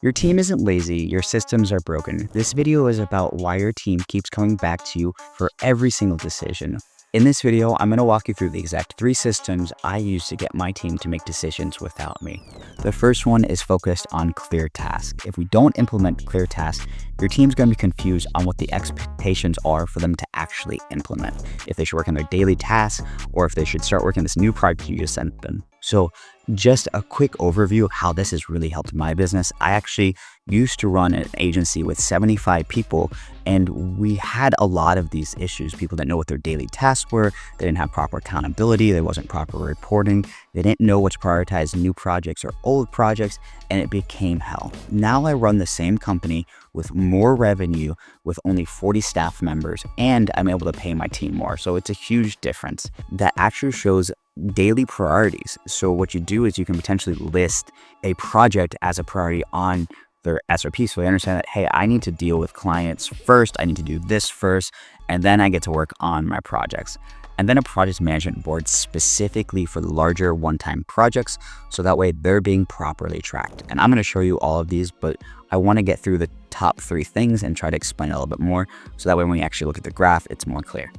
Your team isn't lazy, your systems are broken. This video is about why your team keeps coming back to you for every single decision. In this video, I'm going to walk you through the exact 3 systems I use to get my team to make decisions without me. The first one is focused on clear tasks. If we don't implement clear tasks, your team's going to be confused on what the expectations are for them to actually implement. If they should work on their daily tasks, or if they should start working on this new project you just sent them. So just a quick overview of how this has really helped my business. I actually used to run an agency with 75 people, and we had a lot of these issues. People didn't know what their daily tasks were. They didn't have proper accountability. There wasn't proper reporting. They didn't know what to prioritize, new projects or old projects, and it became hell. Now I run the same company with more revenue with only 40 staff members, and I'm able to pay my team more. So it's a huge difference. That actually shows daily priorities. So what you do is you can potentially list a project as a priority on their SOPs. So they understand that, hey, I need to deal with clients first. I need to do this first, and then I get to work on my projects. And then a project management board specifically for the larger one-time projects. So that way they're being properly tracked. And I'm going to show you all of these, but I want to get through the top 3 things and try to explain it a little bit more. So that way when we actually look at the graph, it's more clear.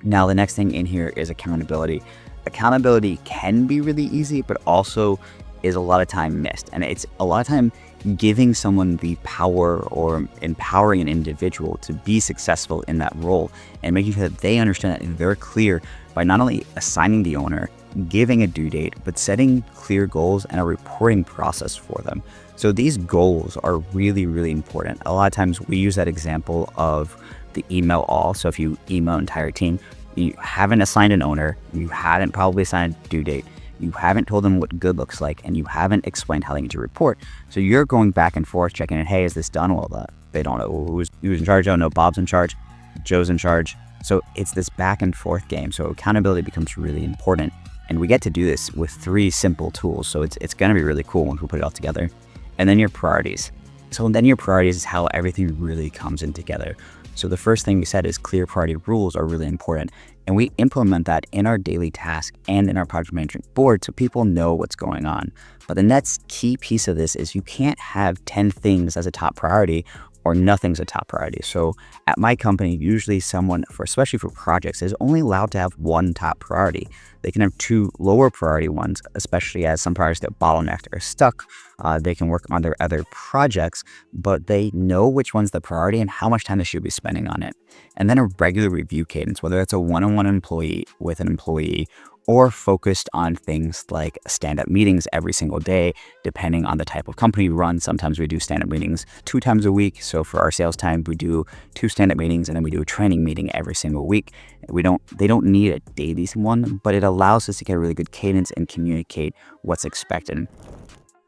Now, the next thing in here is accountability. Accountability can be really easy, but also is a lot of time missed. And it's a lot of time giving someone the power or empowering an individual to be successful in that role and making sure that they understand that they're clear by not only assigning the owner, giving a due date, but setting clear goals and a reporting process for them. So these goals are really, really important. A lot of times we use that example of the email all. So if you email an entire team, you haven't assigned an owner, you hadn't probably assigned a due date, you haven't told them what good looks like, and you haven't explained how they need to report. So you're going back and forth checking in, hey, is this done? Well, they don't know who's in charge. Oh, no, Bob's in charge, Joe's in charge. So it's this back and forth game. So accountability becomes really important. And we get to do this with 3 simple tools. So it's going to be really cool once we put it all together. And then your priorities. So then your priorities is how everything really comes in together. So the first thing we said is clear priority rules are really important. And we implement that in our daily task and in our project management board so people know what's going on. But the next key piece of this is you can't have 10 things as a top priority or nothing's a top priority. So at my company, usually someone, especially for projects, is only allowed to have 1 top priority. They can have 2 lower priority ones, especially as some projects get bottlenecked or stuck. They can work on their other projects, but they know which one's the priority and how much time they should be spending on it. And then a regular review cadence, whether it's a one-on-one employee with an employee or focused on things like stand-up meetings every single day, depending on the type of company we run. Sometimes we do stand-up meetings 2 times a week. So for our sales time, we do 2 stand-up meetings, and then we do a training meeting every single week. They don't need a daily one, but it allows us to get a really good cadence and communicate what's expected.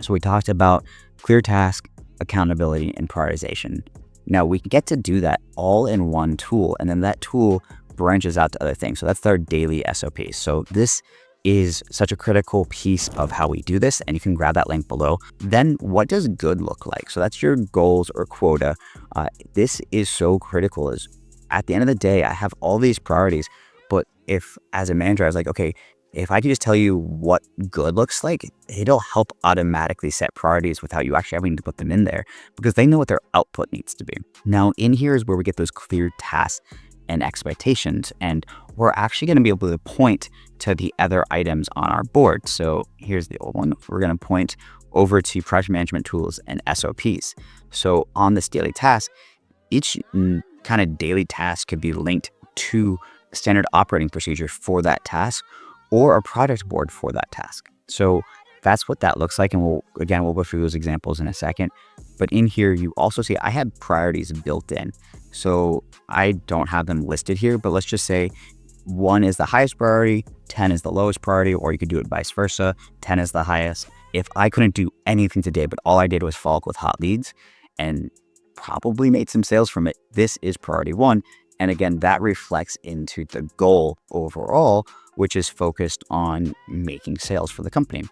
So we talked about clear task, accountability, and prioritization. Now we get to do that all in one tool, and then that tool branches out to other things. So that's our daily SOPs. So this is such a critical piece of how we do this, and you can grab that link below. Then what does good look like? So that's your goals or quota. This is so critical. Is at the end of the day, I have all these priorities, but if as a manager, I was like, okay, if I could just tell you what good looks like, it'll help automatically set priorities without you actually having to put them in there because they know what their output needs to be. Now in here is where we get those clear tasks and expectations, and we're actually going to be able to point to the other items on our board. So here's the old one. We're going to point over to project management tools and SOPs. So on this daily task, each kind of daily task could be linked to standard operating procedure for that task or a project board for that task. So that's what that looks like. And we'll go through those examples in a second. But in here, you also see I have priorities built in. So I don't have them listed here, but let's just say 1 is the highest priority, 10 is the lowest priority, or you could do it vice versa. 10 is the highest. If I couldn't do anything today, but all I did was follow up with hot leads and probably made some sales from it, this is priority 1. And again, that reflects into the goal overall, which is focused on making sales for the company.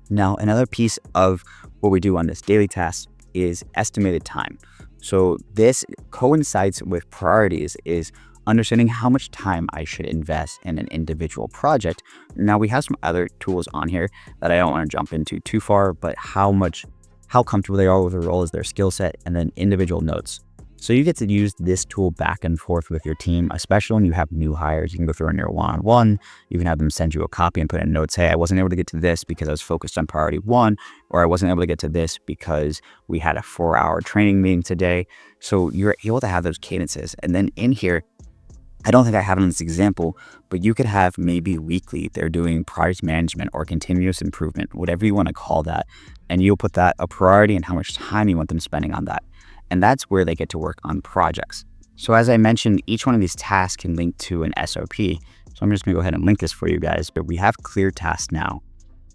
Now, another piece of what we do on this daily task is estimated time. So this coincides with priorities, is understanding how much time I should invest in an individual project. Now we have some other tools on here that I don't want to jump into too far, but how much how comfortable they are with the role as their skill set, and then individual notes. So you get to use this tool back and forth with your team, especially when you have new hires. You can go through in your one-on-one. You can have them send you a copy and put in notes. Hey, I wasn't able to get to this because I was focused on priority 1, or I wasn't able to get to this because we had a 4-hour training meeting today. So you're able to have those cadences. And then in here, I don't think I have it in this example, but you could have maybe weekly, they're doing project management or continuous improvement, whatever you want to call that. And you'll put that a priority and how much time you want them spending on that. And that's where they get to work on projects. So as I mentioned, each one of these tasks can link to an SOP. So I'm just gonna go ahead and link this for you guys, but we have clear tasks now,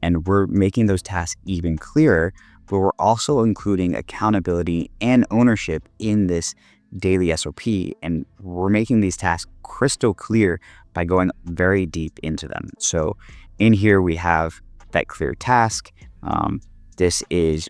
and we're making those tasks even clearer, but we're also including accountability and ownership in this daily SOP. And we're making these tasks crystal clear by going very deep into them. So in here, we have that clear task. This is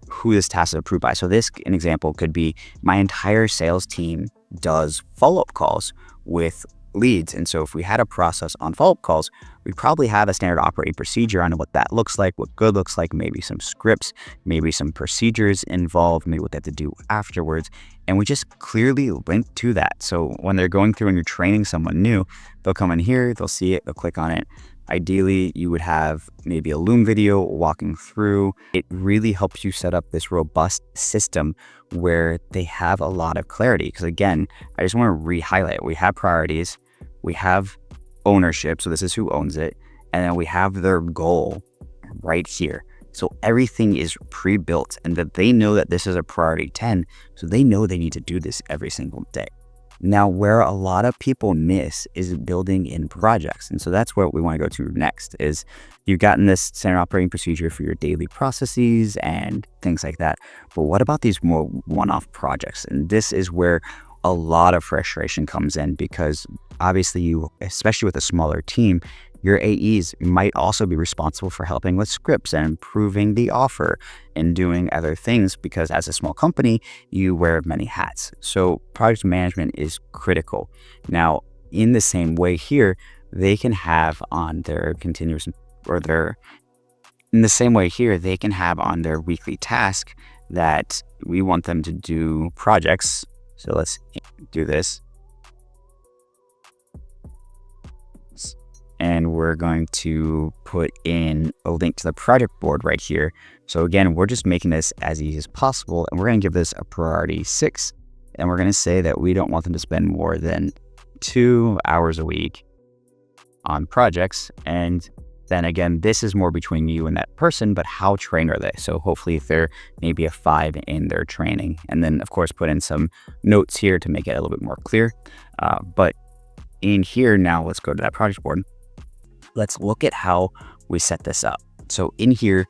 who this task is approved by. So this, an example could be my entire sales team does follow-up calls with leads. And so if we had a process on follow-up calls, we'd probably have a standard operating procedure on what that looks like, what good looks like, maybe some scripts, maybe some procedures involved, maybe what they have to do afterwards. And we just clearly link to that. So when they're going through and you're training someone new, they'll come in here, they'll see it, they'll click on it. Ideally, you would have maybe a Loom video walking through. It really helps you set up this robust system where they have a lot of clarity. Because again, I just want to re-highlight, we have priorities, we have ownership, so this is who owns it, and then we have their goal right here. So everything is pre-built, and that they know that this is a priority 10, so they know they need to do this every single day. Now, where a lot of people miss is building in projects. And so that's what we want to go to next is you've gotten this standard operating procedure for your daily processes and things like that. But what about these more one-off projects? And this is where a lot of frustration comes in, because obviously you, especially with a smaller team, your AEs might also be responsible for helping with scripts and improving the offer and doing other things, because as a small company, you wear many hats. So project management is critical. Now, in the same way here, they can have on their continuous or in the same way here, they can have on their weekly task that we want them to do projects. So let's do this. And we're going to put in a link to the project board right here. So again, we're just making this as easy as possible, and we're going to give this a priority 6. And we're going to say that we don't want them to spend more than 2 hours a week on projects. And then again, this is more between you and that person, but how trained are they? So hopefully if they're maybe a 5 in their training, and then of course put in some notes here to make it a little bit more clear. But in here now, let's go to that project board. Let's look at how we set this up. So in here,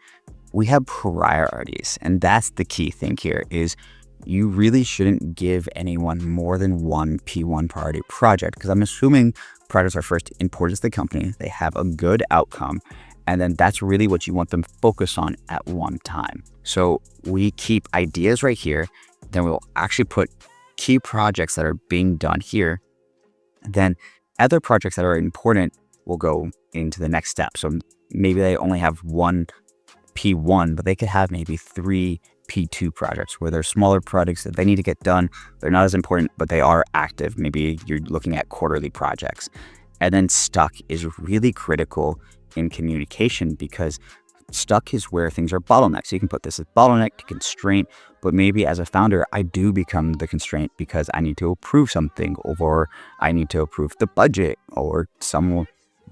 we have priorities, and that's the key thing here is you really shouldn't give anyone more than one P1 priority project, because I'm assuming projects are first important to the company. They have a good outcome, and then that's really what you want them focused on at one time. So we keep ideas right here. Then we'll actually put key projects that are being done here. Then other projects that are important will go into the next step. So maybe they only have one P1, but they could have maybe 3 P2 projects where they're smaller projects that they need to get done. They're not as important, but they are active. Maybe you're looking at quarterly projects. And then stuck is really critical in communication, because stuck is where things are bottlenecks. So you can put this as bottleneck to constraint, but maybe as a founder, I do become the constraint because I need to approve something, or I need to approve the budget, or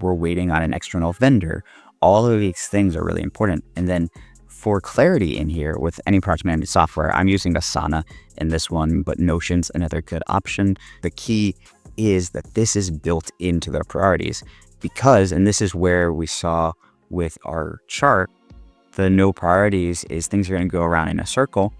we're waiting on an external vendor. All of these things are really important. And then for clarity in here with any project management software, I'm using Asana in this one, but Notion's another good option. The key is that this is built into their priorities, because, and this is where we saw with our chart, the no priorities is things are going to go around in a circle,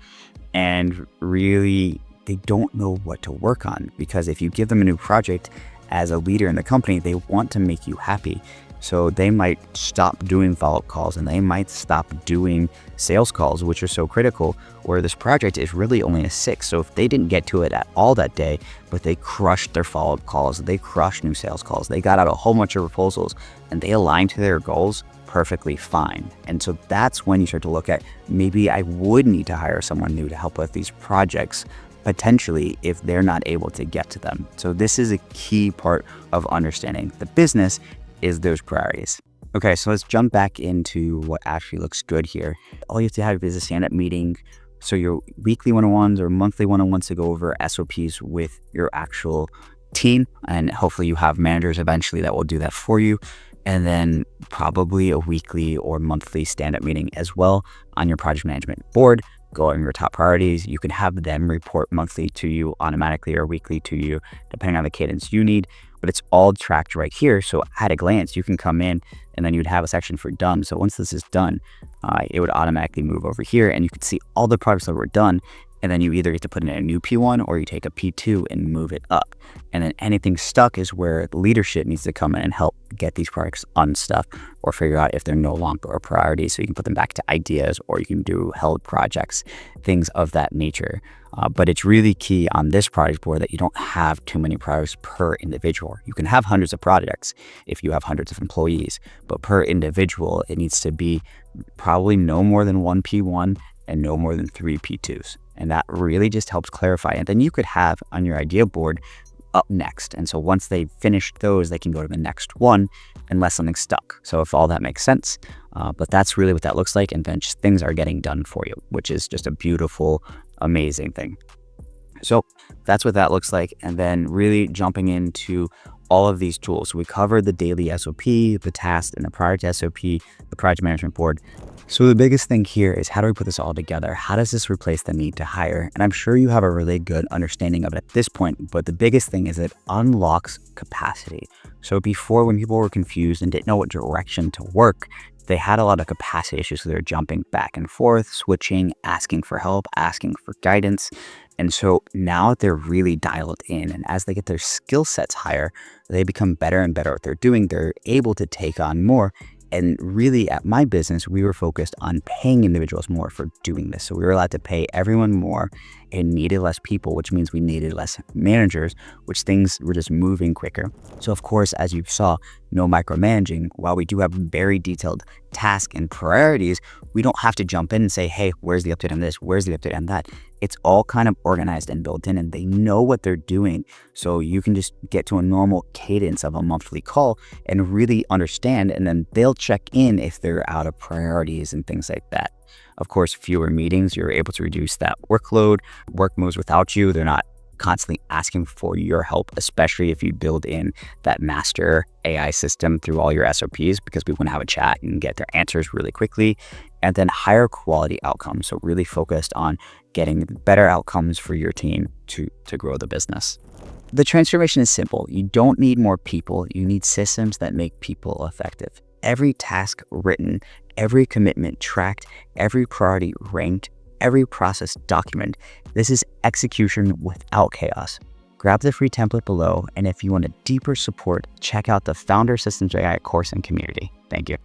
and really they don't know what to work on, because if you give them a new project as a leader in the company, they want to make you happy. So they might stop doing follow-up calls and they might stop doing sales calls, which are so critical, where this project is really only a 6. So if they didn't get to it at all that day, but they crushed their follow-up calls, they crushed new sales calls, they got out a whole bunch of proposals and they aligned to their goals perfectly fine. And so that's when you start to look at, maybe I would need to hire someone new to help with these projects, potentially, if they're not able to get to them. So this is a key part of understanding the business, is those priorities. Okay, so let's jump back into what actually looks good here. All you have to have is a stand-up meeting. So your weekly one-on-ones or monthly one-on-ones to go over SOPs with your actual team. And hopefully you have managers eventually that will do that for you. And then probably a weekly or monthly stand-up meeting as well on your project management board. Go on your top priorities. You can have them report monthly to you automatically or weekly to you, depending on the cadence you need. But it's all tracked right here. So at a glance, you can come in and then you'd have a section for done. So once this is done, it would automatically move over here and you can see all the projects that were done. And then you either get to put in a new P1 or you take a P2 and move it up. And then anything stuck is where leadership needs to come in and help get these projects unstuck or figure out if they're no longer a priority. So you can put them back to ideas or you can do held projects, things of that nature. But it's really key on this project board that you don't have too many projects per individual. You can have hundreds of projects if you have hundreds of employees, but per individual, it needs to be probably no more than 1 P1 and no more than 3 P2s. And that really just helps clarify. And then you could have on your idea board up next. And so once they finish those, they can go to the next one unless something's stuck. So if all that makes sense, but that's really what that looks like. And then just things are getting done for you, which is just a beautiful, amazing thing. So that's what that looks like. And then really jumping into all of these tools. We covered the daily SOP, the task, and the priority SOP, the project management board. So the biggest thing here is, how do we put this all together? How does this replace the need to hire? And I'm sure you have a really good understanding of it at this point, but the biggest thing is it unlocks capacity. So before, when people were confused and didn't know what direction to work, they had a lot of capacity issues. So they're jumping back and forth, switching, asking for help, asking for guidance. And so now they're really dialed in. And as they get their skill sets higher, they become better and better at what they're doing. They're able to take on more. And really, at my business, we were focused on paying individuals more for doing this. So we were allowed to pay everyone more and needed less people, which means we needed less managers, which things were just moving quicker. So of course, as you saw, no micromanaging. While we do have very detailed tasks and priorities, we don't have to jump in and say, hey, where's the update on this? Where's the update on that? It's all kind of organized and built in, and they know what they're doing. So you can just get to a normal cadence of a monthly call and really understand, and then they'll check in if they're out of priorities and things like that. Of course, fewer meetings, you're able to reduce that workload. Work moves without you. They're not constantly asking for your help, especially if you build in that master AI system through all your SOPs, because we want to have a chat and get their answers really quickly. And then higher quality outcomes. So really focused on getting better outcomes for your team to grow the business. The transformation is simple. You don't need more people. You need systems that make people effective. Every task written, every commitment tracked, every priority ranked, every process documented. This is execution without chaos. Grab the free template below, and if you want a deeper support, check out the Founder Systems AI course and community. Thank you.